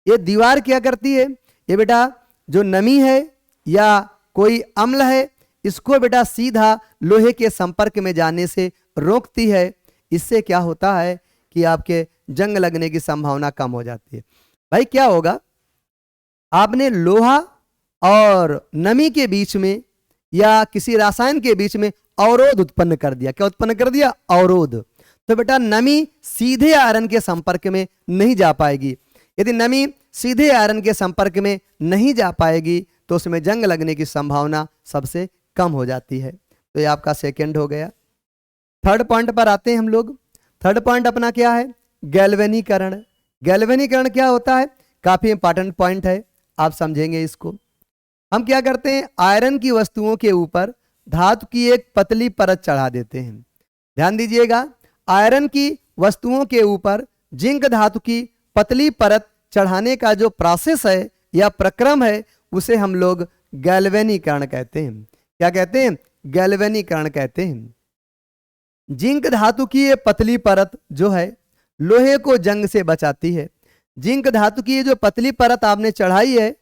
ये दीवार क्या करती है, ये बेटा जो नमी है या कोई अम्ल है इसको बेटा सीधा लोहे के संपर्क में जाने से रोकती है। इससे क्या होता है कि आपके जंग लगने की संभावना कम हो जाती है। भाई क्या होगा, आपने लोहा और नमी के बीच में या किसी रसायन के बीच में अवरोध उत्पन्न कर दिया। क्या उत्पन्न कर दिया, अवरोध। तो बेटा नमी सीधे आयरन के संपर्क में नहीं जा पाएगी। यदि नमी सीधे आयरन के संपर्क में नहीं जा पाएगी तो उसमें जंग लगने की संभावना सबसे कम हो जाती है। तो ये आपका सेकंड हो गया। थर्ड पॉइंट पर आते हैं हम लोग। थर्ड पॉइंट अपना क्या है, गैल्वेनीकरण। गैल्वेनीकरण क्या होता है, काफी इंपॉर्टेंट पॉइंट है, आप समझेंगे इसको। हम क्या करते हैं, आयरन की वस्तुओं के ऊपर धातु की एक पतली परत चढ़ा देते हैं। ध्यान दीजिएगा, आयरन की वस्तुओं के ऊपर जिंक धातु की पतली परत चढ़ाने का जो प्रोसेस है या प्रक्रम है उसे हम लोग गैल्वेनीकरण कहते हैं। क्या कहते हैं, गैल्वेनीकरण कहते हैं। जिंक धातु की ये पतली परत जो है लोहे को जंग से बचाती है। जिंक धातु की ये जो पतली परत आपने चढ़ाई है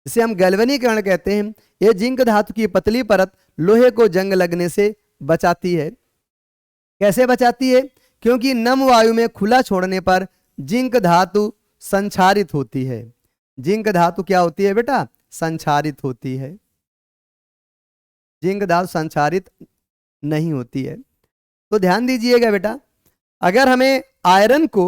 इसे हम गैल्वेनीकरण कहते हैं। ये जिंक धातु की पतली परत लोहे को जंग लगने से बचाती है। कैसे बचाती है, क्योंकि नम वायु में खुला छोड़ने पर जिंक धातु संक्षारित होती है। जिंक धातु क्या होती है बेटा, संक्षारित होती है। जिंक धातु संक्षारित नहीं होती है। तो ध्यान दीजिएगा बेटा, अगर हमें आयरन को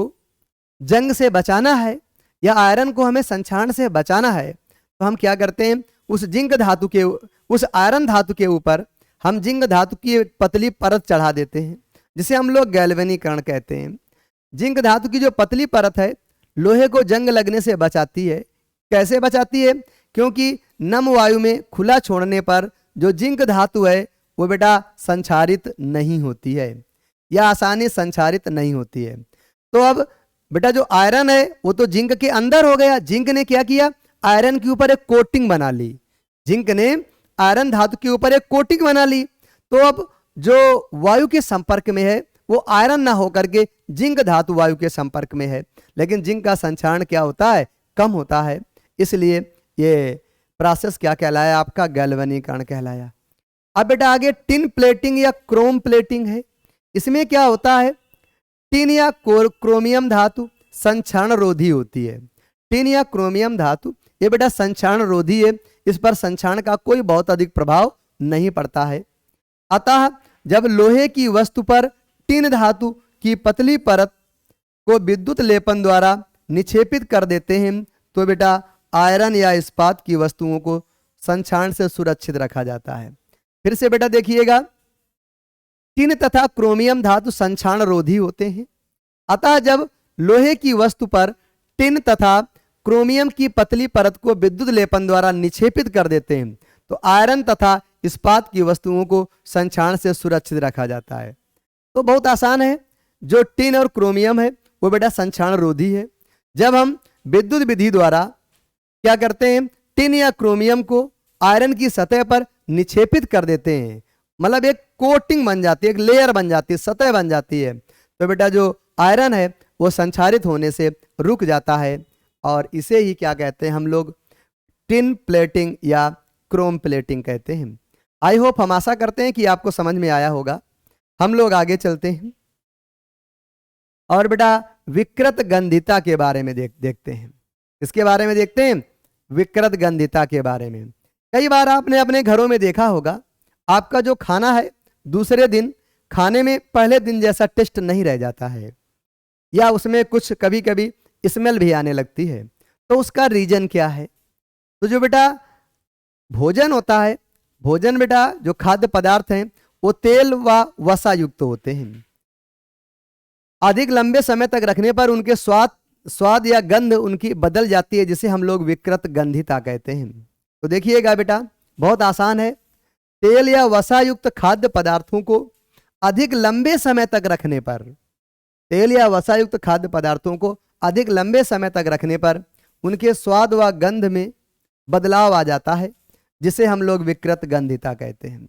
जंग से बचाना है या आयरन को हमें संक्षारण से बचाना है तो हम क्या करते हैं, उस जिंक धातु के, उस आयरन धातु के ऊपर हम जिंक धातु की पतली परत चढ़ा देते हैं, जिसे हम लोग गैल्वेनीकरण कहते हैं। जिंक धातु की जो पतली परत है लोहे को जंग लगने से बचाती है। कैसे बचाती है, क्योंकि नम वायु में खुला छोड़ने पर जो जिंक धातु है वो बेटा संक्षारित नहीं होती है या आसानी संक्षारित नहीं होती है। तो अब बेटा जो आयरन है वो तो जिंक के अंदर हो गया। जिंक ने क्या किया, आयरन के ऊपर एक कोटिंग बना ली। जिंक ने आयरन धातु के ऊपर एक कोटिंग बना ली। तो अब जो वायु के संपर्क में है वो आयरन ना होकर के जिंक धातु वायु के संपर्क में है, लेकिन जिंक का संक्षारण क्या होता है, कम होता है। इसलिए ये प्रोसेस क्या कहलाया, आपका गैल्वेनीकरण कहलाया। अब बेटा आगे टिन प्लेटिंग या क्रोम प्लेटिंग है। इसमें क्या होता है, टिन या क्रोमियम धातु संक्षारण रोधी होती है। टिन या क्रोमियम धातु ये बेटा संक्षारण रोधी है, इस पर संक्षारण का कोई बहुत अधिक प्रभाव नहीं पड़ता है। अतः जब लोहे की वस्तु पर टिन धातु की पतली परत को विद्युत लेपन द्वारा निक्षेपित कर देते हैं तो बेटा आयरन या इस्पात की वस्तुओं को संक्षारण से सुरक्षित रखा जाता है। फिर से बेटा देखिएगा, टिन तथा क्रोमियम धातु संक्षारण रोधी होते हैं, अतः जब लोहे की वस्तु पर टिन तथा क्रोमियम की पतली परत को विद्युत लेपन द्वारा निक्षेपित कर देते हैं तो आयरन तथा इस्पात की वस्तुओं को संक्षारण से सुरक्षित रखा जाता है। तो बहुत आसान है, जो टिन और क्रोमियम है वो बेटा संक्षारण रोधी है। जब हम विद्युत विधि द्वारा क्या करते हैं, टिन या क्रोमियम को आयरन की सतह पर निक्षेपित कर देते हैं, मतलब एक कोटिंग बन जाती है, एक लेयर बन जाती है, सतह बन जाती है, तो बेटा जो आयरन है वो संक्षारित होने से रुक जाता है और इसे ही क्या कहते हैं हम लोग, टिन प्लेटिंग या क्रोम प्लेटिंग कहते हैं। आई होप, हम आशा करते हैं कि आपको समझ में आया होगा। हम लोग आगे चलते हैं और बेटा विकृत गंधिता के बारे में देखते हैं। इसके बारे में देखते हैं, विकृत गंधिता के बारे में। कई बार आपने अपने घरों में देखा होगा, आपका जो खाना है दूसरे दिन खाने में पहले दिन जैसा टेस्ट नहीं रह जाता है, या उसमें कुछ कभी कभी स्मेल भी आने लगती है। तो उसका रीजन क्या है? तो जो बेटा भोजन होता है, भोजन बेटा जो खाद्य पदार्थ हैं वो तेल व वसा युक्त होते हैं। अधिक लंबे समय तक रखने पर उनके स्वाद या गंध उनकी बदल जाती है, जिसे हम लोग विकृत गंधिता कहते हैं। तो देखिएगा बेटा, बहुत आसान है। तेल या वसा युक्त खाद्य पदार्थों को अधिक लंबे समय तक रखने पर, तेल या वसा युक्त खाद्य पदार्थों को अधिक लंबे समय तक रखने पर उनके स्वाद व गंध में बदलाव आ जाता है, जिसे हम लोग विकृत गंधिता कहते हैं।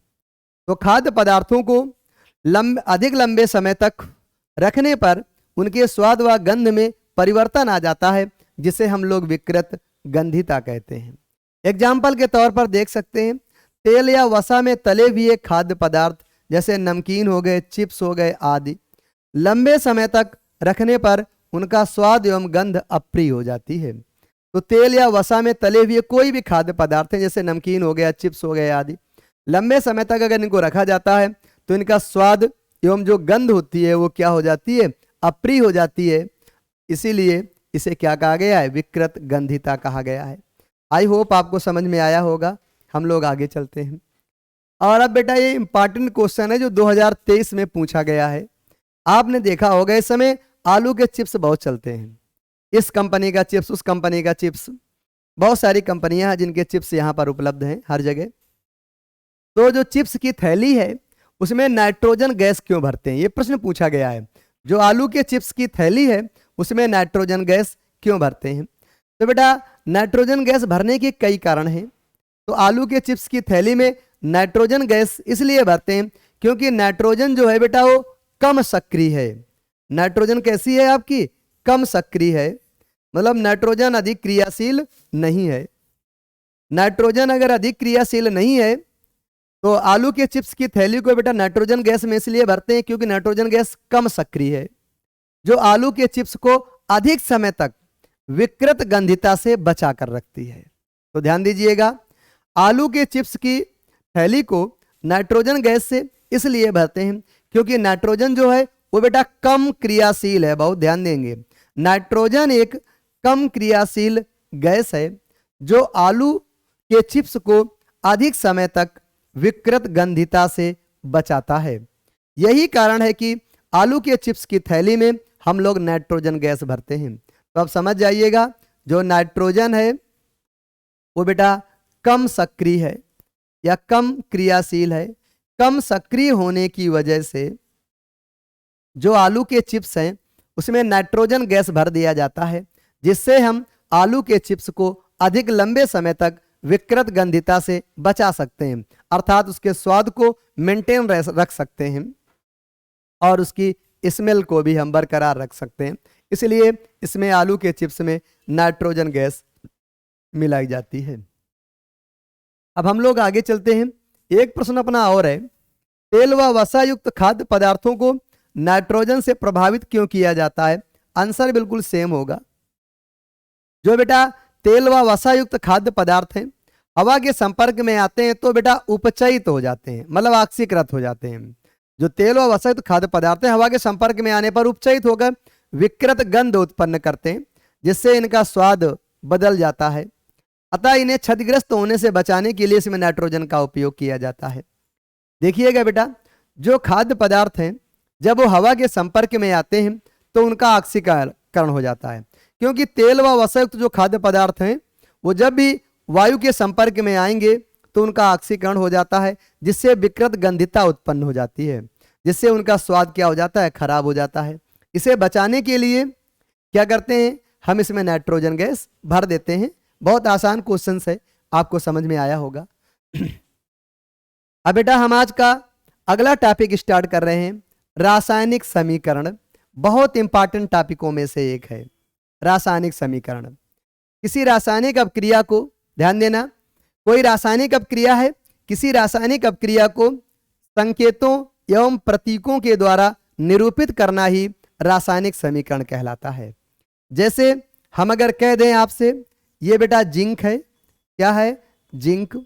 तो खाद्य पदार्थों को अधिक लंबे समय तक रखने पर उनके स्वाद व गंध में परिवर्तन आ जाता है, जिसे हम लोग विकृत गंधिता कहते हैं। एग्जाम्पल के तौर पर देख सकते हैं, तेल या वसा में तले हुए खाद्य पदार्थ जैसे नमकीन हो गए, चिप्स हो गए आदि, लंबे समय तक रखने पर उनका स्वाद एवं गंध अप्रिय हो जाती है। तो तेल या वसा में तले हुए कोई भी खाद्य पदार्थ है, जैसे नमकीन हो गया, चिप्स हो गए आदि, लंबे समय तक अगर इनको रखा जाता है तो इनका स्वाद एवं जो गंध होती है वो क्या हो जाती है, अप्रिय हो जाती है। इसीलिए इसे क्या कहा गया है, विकृत गंधिता कहा गया है। आई होप आपको समझ में आया होगा। हम लोग आगे चलते हैं और अब बेटा ये इंपॉर्टेंट क्वेश्चन है जो 2023 में पूछा गया है। आपने देखा होगा इस समय आलू के चिप्स बहुत चलते हैं, इस कंपनी का चिप्स, उस कंपनी का चिप्स, बहुत सारी कंपनियां हैं जिनके चिप्स यहाँ पर उपलब्ध हैं हर जगह। तो जो चिप्स की थैली है उसमें नाइट्रोजन गैस क्यों भरते हैं, ये प्रश्न पूछा गया है। जो आलू के चिप्स की थैली है उसमें नाइट्रोजन गैस क्यों भरते हैं? तो बेटा नाइट्रोजन गैस भरने के कई कारण हैं। तो आलू के चिप्स की थैली में नाइट्रोजन गैस इसलिए भरते हैं क्योंकि नाइट्रोजन जो है बेटा वो कम सक्रिय है। नाइट्रोजन कैसी है आपकी, कम सक्रिय है, मतलब नाइट्रोजन अधिक क्रियाशील नहीं है। नाइट्रोजन अगर अधिक क्रियाशील नहीं है तो आलू के चिप्स की थैली को बेटा नाइट्रोजन गैस में इसलिए भरते हैं क्योंकि नाइट्रोजन गैस कम सक्रिय है, जो आलू के चिप्स को अधिक समय तक विकृत गंधिता से बचा कर रखती है। तो ध्यान दीजिएगा, आलू के चिप्स की थैली को नाइट्रोजन गैस से इसलिए भरते हैं क्योंकि नाइट्रोजन जो है वो बेटा कम क्रियाशील है। बहुत ध्यान देंगे, नाइट्रोजन एक कम क्रियाशील गैस है जो आलू के चिप्स को अधिक समय तक विकृत गंधिता से बचाता है। यही कारण है कि आलू के चिप्स की थैली में हम लोग नाइट्रोजन गैस भरते हैं। तो अब समझ जाइएगा, जो नाइट्रोजन है वो बेटा कम सक्रिय है या कम क्रियाशील है। कम सक्रिय होने की वजह से जो आलू के चिप्स हैं उसमें नाइट्रोजन गैस भर दिया जाता है, जिससे हम आलू के चिप्स को अधिक लंबे समय तक विकृत गंधिता से बचा सकते हैं, अर्थात उसके स्वाद को मेंटेन रख सकते हैं और उसकी स्मेल को भी हम बरकरार रख सकते हैं। इसलिए इसमें आलू के चिप्स में नाइट्रोजन गैस मिलाई जाती है। अब हम लोग आगे चलते हैं। एक प्रश्न अपना और है, तेल व वसा युक्त खाद्य पदार्थों को नाइट्रोजन से प्रभावित क्यों किया जाता है? आंसर बिल्कुल सेम होगा। जो बेटा तेल व वसा युक्त खाद्य पदार्थ हैं हवा के संपर्क में आते हैं तो बेटा उपचयित हो जाते हैं, मतलब ऑक्सीकृत हो जाते हैं। जो तेल व वसा युक्त खाद्य पदार्थ हैं हवा के संपर्क में आने पर उपचयित होकर विकृत गंध उत्पन्न करते हैं, जिससे इनका स्वाद बदल जाता है। अतः इन्हें क्षतिग्रस्त होने से बचाने के लिए इसमें नाइट्रोजन का उपयोग किया जाता है। देखिएगा बेटा, जो खाद्य पदार्थ हैं जब वो हवा के संपर्क में आते हैं तो उनका ऑक्सीकरण हो जाता है, क्योंकि तेल व वसायुक्त जो खाद्य पदार्थ हैं वो जब भी वायु के संपर्क में आएंगे तो उनका ऑक्सीकरण हो जाता है, जिससे विकृत गंधिता उत्पन्न हो जाती है, जिससे उनका स्वाद क्या हो जाता है, खराब हो जाता है। इसे बचाने के लिए क्या करते हैं, हम इसमें नाइट्रोजन गैस भर देते हैं। बहुत आसान क्वेश्चन है, आपको समझ में आया होगा। अब बेटा हम आज का अगला टॉपिक स्टार्ट कर रहे हैं, रासायनिक समीकरण। बहुत इंपॉर्टेंट टॉपिकों में से एक है रासायनिक समीकरण। किसी रासायनिक अपक्रिया को, ध्यान देना, कोई रासायनिक अपक्रिया है, किसी रासायनिक अपक्रिया को संकेतों एवं प्रतीकों के द्वारा निरूपित करना ही रासायनिक समीकरण कहलाता है। जैसे हम अगर कह दें आपसे, ये बेटा जिंक है, क्या है, जिंक।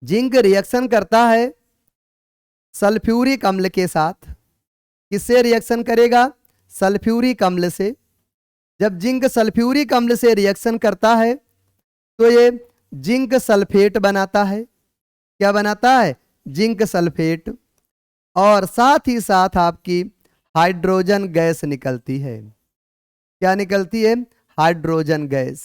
जिंक रिएक्शन करता है सल्फ्यूरिक अम्ल के साथ। किससे रिएक्शन करेगा, सल्फ्यूरिक अम्ल से। जब जिंक सल्फ्यूरिक अम्ल से रिएक्शन करता है तो ये जिंक सल्फेट बनाता है। क्या बनाता है, जिंक सल्फेट। और साथ ही साथ आपकी हाइड्रोजन गैस निकलती है। क्या निकलती है, हाइड्रोजन गैस।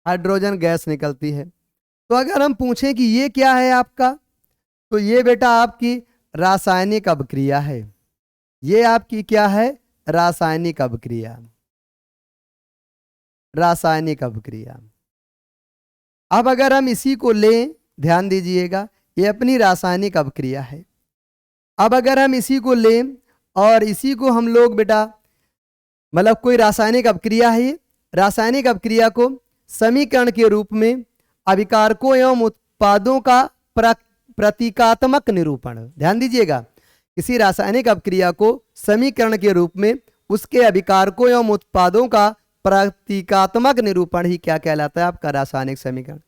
हाइड्रोजन गैस निकलती है। तो अगर हम पूछें कि ये क्या है आपका, तो ये बेटा आपकी रासायनिक अभिक्रिया है। ये आपकी क्या है, रासायनिक अभिक्रिया। रासायनिक अभिक्रिया। अब अगर हम इसी को लें, ध्यान दीजिएगा, ये अपनी रासायनिक अभिक्रिया है। अब अगर हम इसी को लें और इसी को हम लोग बेटा, मतलब कोई रासायनिक अभिक्रिया है, रासायनिक अभिक्रिया को समीकरण के रूप में अभिकारकों एवं उत्पादों का प्रतीकात्मक निरूपण। ध्यान दीजिएगा, किसी रासायनिक अभिक्रिया को समीकरण के रूप में उसके अभिकारकों एवं उत्पादों का प्रतीकात्मक निरूपण ही क्या कहलाता है, आपका रासायनिक समीकरण।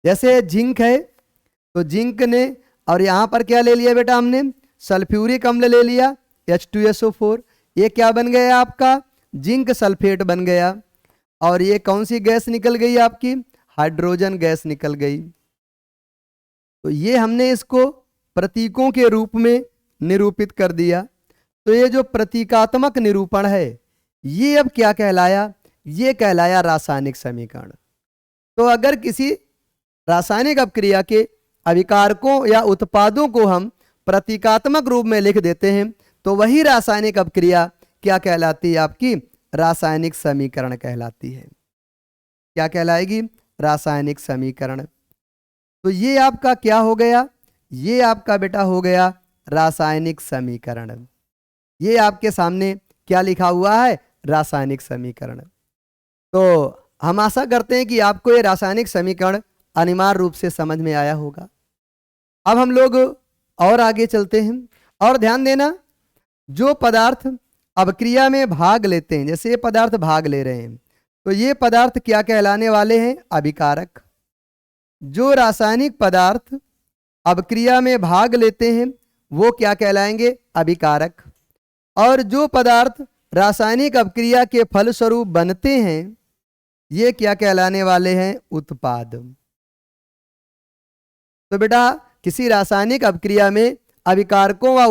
जैसे जिंक है, तो जिंक ने, और यहां पर क्या ले लिया बेटा हमने, सल्फ्यूरिक अम्ल ले लिया, H2SO4। ये क्या बन गया आपका, जिंक सल्फेट बन गया। और ये कौन सी गैस निकल गई आपकी, हाइड्रोजन गैस निकल गई। तो ये हमने इसको प्रतीकों के रूप में निरूपित कर दिया। तो ये जो प्रतीकात्मक निरूपण है, ये अब क्या कहलाया, ये कहलाया रासायनिक समीकरण। तो अगर किसी रासायनिक अपक्रिया के अभिकारकों या उत्पादों को हम प्रतीकात्मक रूप में लिख देते हैं तो वही रासायनिक अपक्रिया क्या कहलाती है, आपकी रासायनिक समीकरण कहलाती है। क्या कहलाएगी, रासायनिक समीकरण। तो ये आपका क्या हो गया, ये आपका बेटा हो गया रासायनिक समीकरण। ये आपके सामने क्या लिखा हुआ है, रासायनिक समीकरण। तो हम आशा करते हैं कि आपको ये रासायनिक समीकरण अनिवार्य रूप से समझ में आया होगा। अब हम लोग और आगे चलते हैं। और ध्यान देना, जो पदार्थ अभिक्रिया में भाग लेते हैं, जैसे ये पदार्थ भाग ले रहे हैं, तो ये पदार्थ क्या कहलाने वाले हैं, अभिकारक। जो रासायनिक पदार्थ अभिक्रिया में भाग लेते हैं वो क्या कहलाएंगे, अभिकारक। और जो पदार्थ रासायनिक अभिक्रिया के फलस्वरूप बनते हैं ये क्या कहलाने वाले हैं, उत्पाद। तो बेटा किसी रासायनिक अभिक्रिया में अभिकारकों व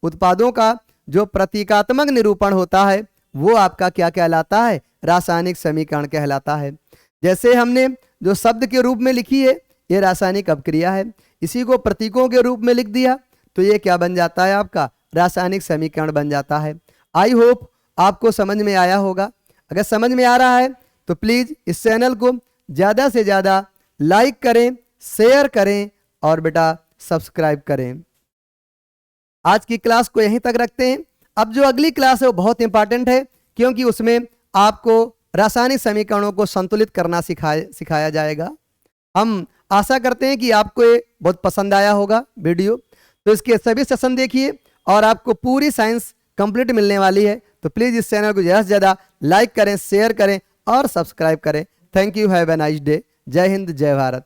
उत्पादों का जो प्रतीकात्मक निरूपण होता है वो आपका क्या कहलाता है, रासायनिक समीकरण कहलाता है। जैसे हमने जो शब्द के रूप में लिखी है ये रासायनिक अभिक्रिया है, इसी को प्रतीकों के रूप में लिख दिया तो ये क्या बन जाता है, आपका रासायनिक समीकरण बन जाता है। आई होप आपको समझ में आया होगा। अगर समझ में आ रहा है तो प्लीज इस चैनल को ज्यादा से ज्यादा लाइक करें, शेयर करें और बेटा सब्सक्राइब करें। आज की क्लास को यहीं तक रखते हैं। अब जो अगली क्लास है वो बहुत इंपॉर्टेंट है क्योंकि उसमें आपको रासायनिक समीकरणों को संतुलित करना सिखाया जाएगा। हम आशा करते हैं कि आपको ये बहुत पसंद आया होगा वीडियो। तो इसके सभी सेशन देखिए और आपको पूरी साइंस कंप्लीट मिलने वाली है। तो प्लीज़ इस चैनल को ज़्यादा से ज़्यादा लाइक करें, शेयर करें और सब्सक्राइब करें। Thank you, have a nice day. जय हिंद, जय भारत।